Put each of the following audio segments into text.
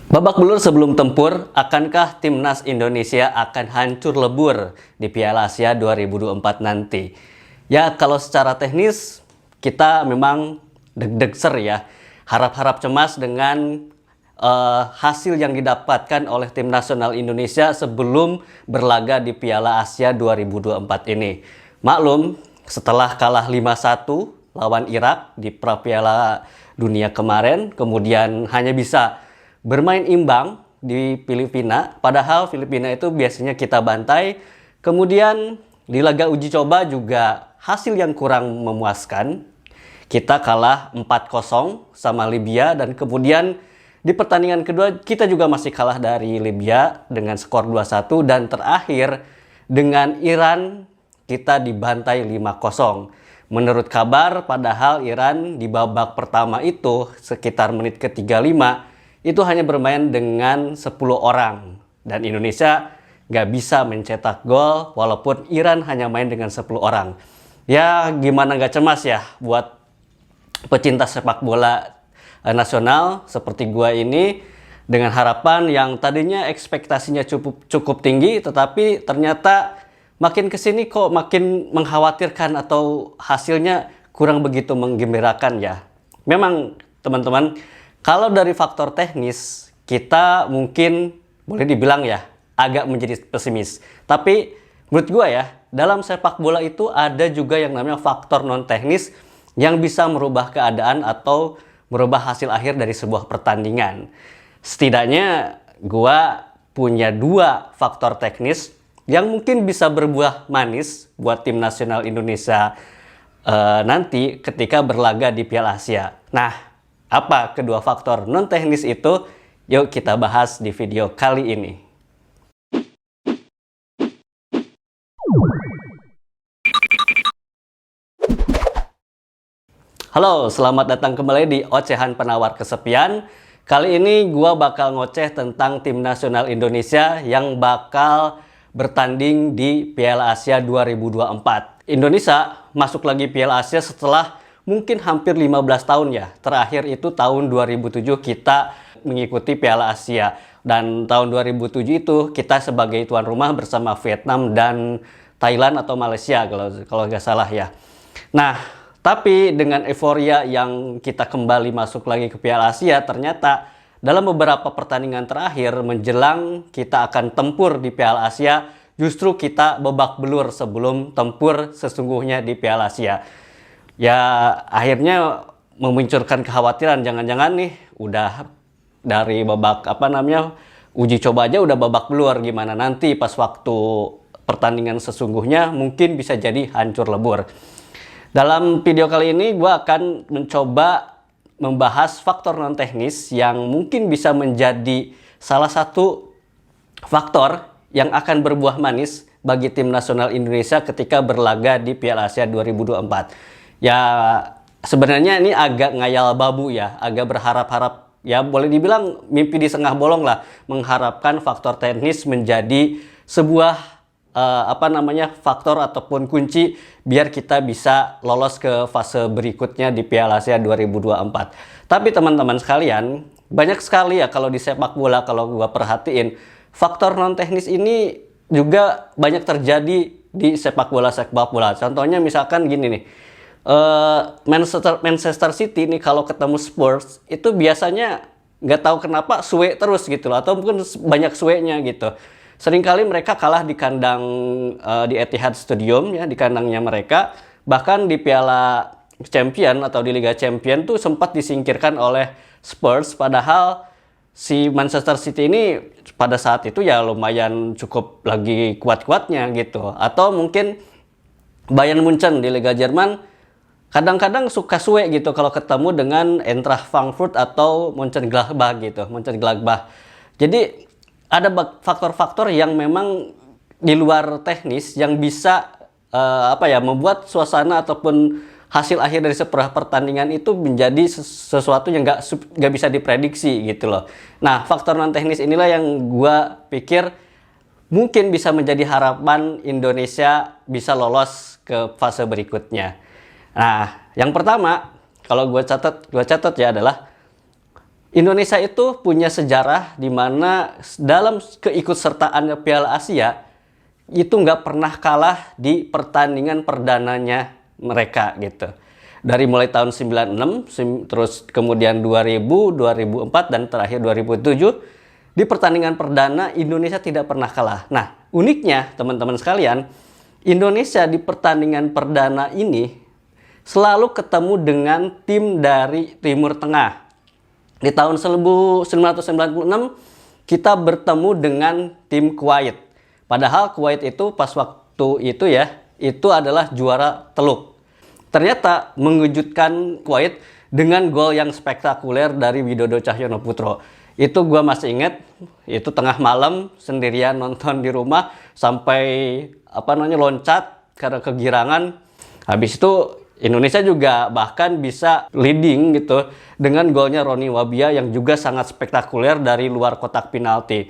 Babak belur sebelum tempur, akankah timnas Indonesia akan hancur lebur di Piala Asia 2024 nanti? Ya, kalau secara teknis kita memang deg-degser ya. Harap-harap cemas dengan hasil yang didapatkan oleh tim nasional Indonesia sebelum berlaga di Piala Asia 2024 ini. Maklum, setelah kalah 5-1 lawan Irak di pra Piala Dunia kemarin, kemudian hanya bisa bermain imbang di Filipina, padahal Filipina itu biasanya kita bantai. Kemudian di laga uji coba juga hasil yang kurang memuaskan. Kita kalah 4-0 sama Libya, dan kemudian di pertandingan kedua kita juga masih kalah dari Libya dengan skor 2-1, dan terakhir dengan Iran kita dibantai 5-0. Menurut kabar, padahal Iran di babak pertama itu sekitar menit ke-35 itu hanya bermain dengan 10 orang. Dan Indonesia nggak bisa mencetak gol walaupun Iran hanya main dengan 10 orang. Ya gimana nggak cemas ya buat pecinta sepak bola nasional seperti gua ini, dengan harapan yang tadinya ekspektasinya cukup tinggi, tetapi ternyata makin kesini kok makin mengkhawatirkan atau hasilnya kurang begitu menggembirakan ya. Memang teman-teman, kalau dari faktor teknis, kita mungkin boleh dibilang ya agak menjadi pesimis. Tapi menurut gue ya, dalam sepak bola itu ada juga yang namanya faktor non teknis yang bisa merubah keadaan atau merubah hasil akhir dari sebuah pertandingan. Setidaknya gue punya dua faktor teknis yang mungkin bisa berbuah manis buat tim nasional Indonesia nanti ketika berlaga di Piala Asia. Nah, apa kedua faktor non teknis itu? Yuk kita bahas di video kali ini. Halo, selamat datang kembali di Ocehan Penawar Kesepian. Kali ini gua bakal ngoceh tentang tim nasional Indonesia yang bakal bertanding di Piala Asia 2024. Indonesia masuk lagi Piala Asia setelah mungkin hampir 15 tahun ya. Terakhir itu tahun 2007 kita mengikuti Piala Asia. Dan tahun 2007 itu kita sebagai tuan rumah bersama Vietnam dan Thailand atau Malaysia kalau nggak salah ya. Nah, tapi dengan euforia yang kita kembali masuk lagi ke Piala Asia, ternyata dalam beberapa pertandingan terakhir menjelang kita akan tempur di Piala Asia, justru kita babak belur sebelum tempur sesungguhnya di Piala Asia. Ya akhirnya memunculkan kekhawatiran, jangan-jangan nih udah dari babak uji coba aja udah babak belur, gimana nanti pas waktu pertandingan sesungguhnya mungkin bisa jadi hancur lebur. Dalam video kali ini gue akan mencoba membahas faktor non teknis yang mungkin bisa menjadi salah satu faktor yang akan berbuah manis bagi tim nasional Indonesia ketika berlaga di Piala Asia 2024. Ya sebenarnya ini agak ngayal babu ya, agak berharap-harap ya, boleh dibilang mimpi di setengah bolong lah, mengharapkan faktor teknis menjadi sebuah faktor ataupun kunci biar kita bisa lolos ke fase berikutnya di Piala Asia 2024. Tapi teman-teman sekalian, banyak sekali ya kalau di sepak bola, kalau gua perhatiin, faktor non teknis ini juga banyak terjadi di sepak bola. Contohnya misalkan gini nih. Manchester City nih kalau ketemu Spurs itu biasanya nggak tahu kenapa suwe terus gitu loh, atau mungkin banyak suenya gitu. Seringkali mereka kalah di kandang di Etihad Stadium ya, di kandangnya mereka. Bahkan di Piala Champion atau di Liga Champion tuh sempat disingkirkan oleh Spurs, padahal si Manchester City ini pada saat itu ya lumayan cukup lagi kuat-kuatnya gitu. Atau mungkin Bayern Munchen di Liga Jerman kadang-kadang suka suwe gitu kalau ketemu dengan Eintracht Frankfurt atau Mönchengladbach. Jadi ada faktor-faktor yang memang di luar teknis yang bisa membuat suasana ataupun hasil akhir dari sebuah pertandingan itu menjadi sesuatu yang nggak bisa diprediksi gitu loh. Nah, faktor non teknis inilah yang gua pikir mungkin bisa menjadi harapan Indonesia bisa lolos ke fase berikutnya. Nah, yang pertama kalau gue catat ya adalah Indonesia itu punya sejarah di mana dalam keikutsertaannya Piala Asia itu nggak pernah kalah di pertandingan perdananya mereka gitu. Dari mulai tahun 96, terus kemudian 2000, 2004, dan terakhir 2007, di pertandingan perdana Indonesia tidak pernah kalah. Nah, uniknya teman-teman sekalian, Indonesia di pertandingan perdana ini selalu ketemu dengan tim dari Timur Tengah. Di tahun 1996 kita bertemu dengan tim Kuwait. Padahal Kuwait itu pas waktu itu ya, itu adalah juara teluk. Ternyata mengejutkan Kuwait dengan gol yang spektakuler dari Widodo Cahyono Putro. Itu gua masih inget, itu tengah malam sendirian nonton di rumah sampai loncat karena kegirangan. Habis itu Indonesia juga bahkan bisa leading gitu dengan golnya Roni Wabia yang juga sangat spektakuler dari luar kotak penalti.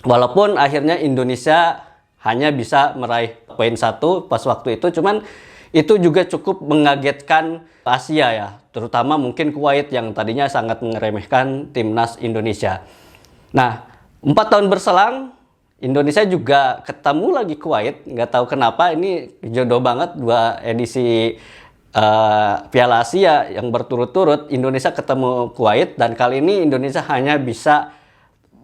Walaupun akhirnya Indonesia hanya bisa meraih poin 1 pas waktu itu, cuman itu juga cukup mengagetkan Asia ya, terutama mungkin Kuwait yang tadinya sangat meremehkan timnas Indonesia. Nah, 4 tahun berselang Indonesia juga ketemu lagi Kuwait, nggak tahu kenapa ini jodoh banget dua edisi Piala Asia yang berturut-turut Indonesia ketemu Kuwait, dan kali ini Indonesia hanya bisa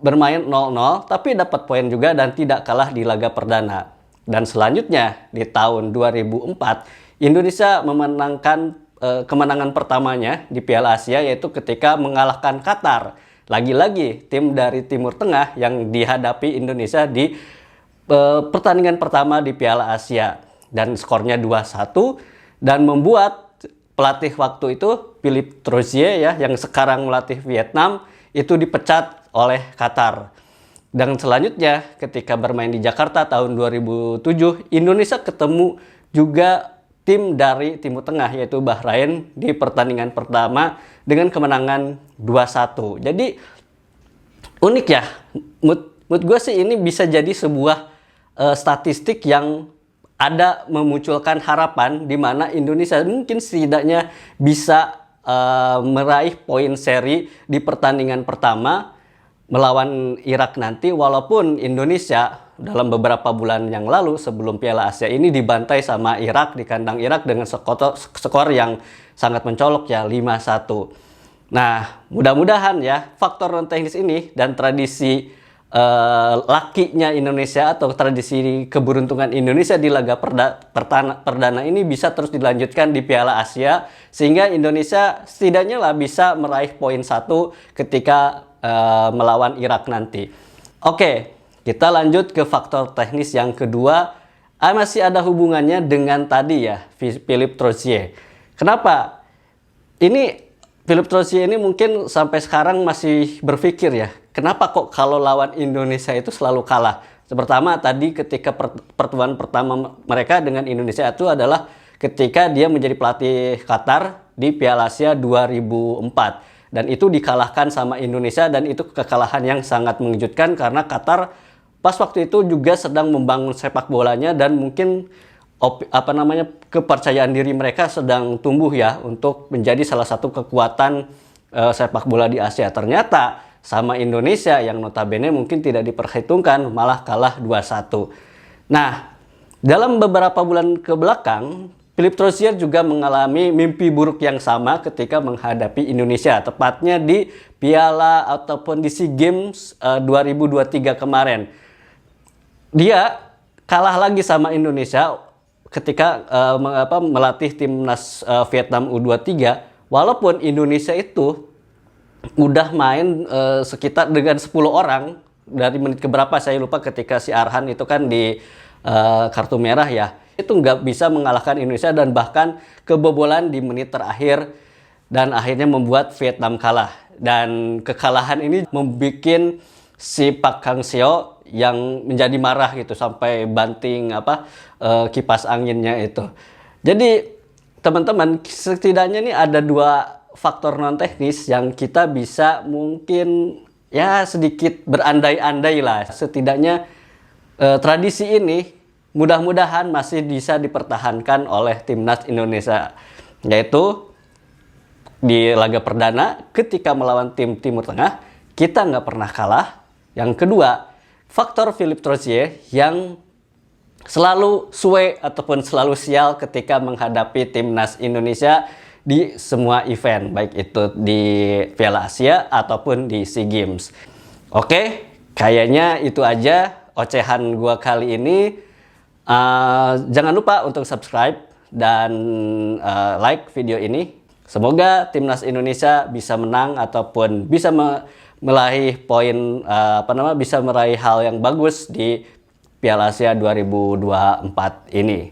bermain 0-0 tapi dapat poin juga dan tidak kalah di laga perdana. Dan selanjutnya di tahun 2004 Indonesia memenangkan kemenangan pertamanya di Piala Asia, yaitu ketika mengalahkan Qatar. Lagi-lagi tim dari Timur Tengah yang dihadapi Indonesia di pertandingan pertama di Piala Asia, dan skornya 2-1, dan membuat pelatih waktu itu Philippe Troussier ya, yang sekarang melatih Vietnam, itu dipecat oleh Qatar. Dan selanjutnya ketika bermain di Jakarta tahun 2007 Indonesia ketemu juga tim dari Timur Tengah yaitu Bahrain di pertandingan pertama dengan kemenangan 2-1. Jadi unik ya, menurut gue sih ini bisa jadi sebuah statistik yang ada memunculkan harapan di mana Indonesia mungkin setidaknya bisa meraih poin seri di pertandingan pertama melawan Irak nanti, walaupun Indonesia dalam beberapa bulan yang lalu sebelum Piala Asia ini dibantai sama Irak di kandang Irak dengan skor yang sangat mencolok ya, 5-1. Nah, mudah-mudahan ya faktor non teknis ini dan tradisi lakinya Indonesia atau tradisi keberuntungan Indonesia di laga perdana ini bisa terus dilanjutkan di Piala Asia, sehingga Indonesia setidaknya lah bisa meraih poin 1 ketika melawan Irak nanti. Oke, kita lanjut ke faktor teknis yang kedua. Masih ada hubungannya dengan tadi ya, Philippe Troussier. Kenapa? Ini Philippe Troussier ini mungkin sampai sekarang masih berpikir ya, kenapa kok kalau lawan Indonesia itu selalu kalah? Pertama tadi ketika pertemuan pertama mereka dengan Indonesia itu adalah ketika dia menjadi pelatih Qatar di Piala Asia 2004. Dan itu dikalahkan sama Indonesia, dan itu kekalahan yang sangat mengejutkan karena Qatar pas waktu itu juga sedang membangun sepak bolanya dan mungkin kepercayaan diri mereka sedang tumbuh ya untuk menjadi salah satu kekuatan sepak bola di Asia. Ternyata sama Indonesia yang notabene mungkin tidak diperhitungkan malah kalah 2-1. Nah, dalam beberapa bulan ke belakang Philippe Troussier juga mengalami mimpi buruk yang sama ketika menghadapi Indonesia, tepatnya di Piala ataupun di SEA Games 2023 kemarin. Dia kalah lagi sama Indonesia ketika melatih timnas Vietnam U23, walaupun Indonesia itu udah main sekitar dengan 10 orang dari menit keberapa saya lupa, ketika si Arhan itu kan di kartu merah ya, itu nggak bisa mengalahkan Indonesia dan bahkan kebobolan di menit terakhir dan akhirnya membuat Vietnam kalah. Dan kekalahan ini membuat si Pak Hang Seo yang menjadi marah gitu sampai banting kipas anginnya itu. Jadi teman-teman, setidaknya ini ada dua faktor non teknis yang kita bisa mungkin ya sedikit berandai-andai lah. Setidaknya tradisi ini mudah-mudahan masih bisa dipertahankan oleh timnas Indonesia, yaitu di laga perdana ketika melawan tim Timur Tengah, kita nggak pernah kalah. Yang kedua, faktor Philippe Troussier yang selalu suwe ataupun selalu sial ketika menghadapi timnas Indonesia di semua event, baik itu di Piala Asia ataupun di SEA Games. Oke, kayaknya itu aja ocehan gua kali ini. Jangan lupa untuk subscribe dan like video ini. Semoga timnas Indonesia bisa menang ataupun bisa meraih poin bisa meraih hal yang bagus di Piala Asia 2024 ini.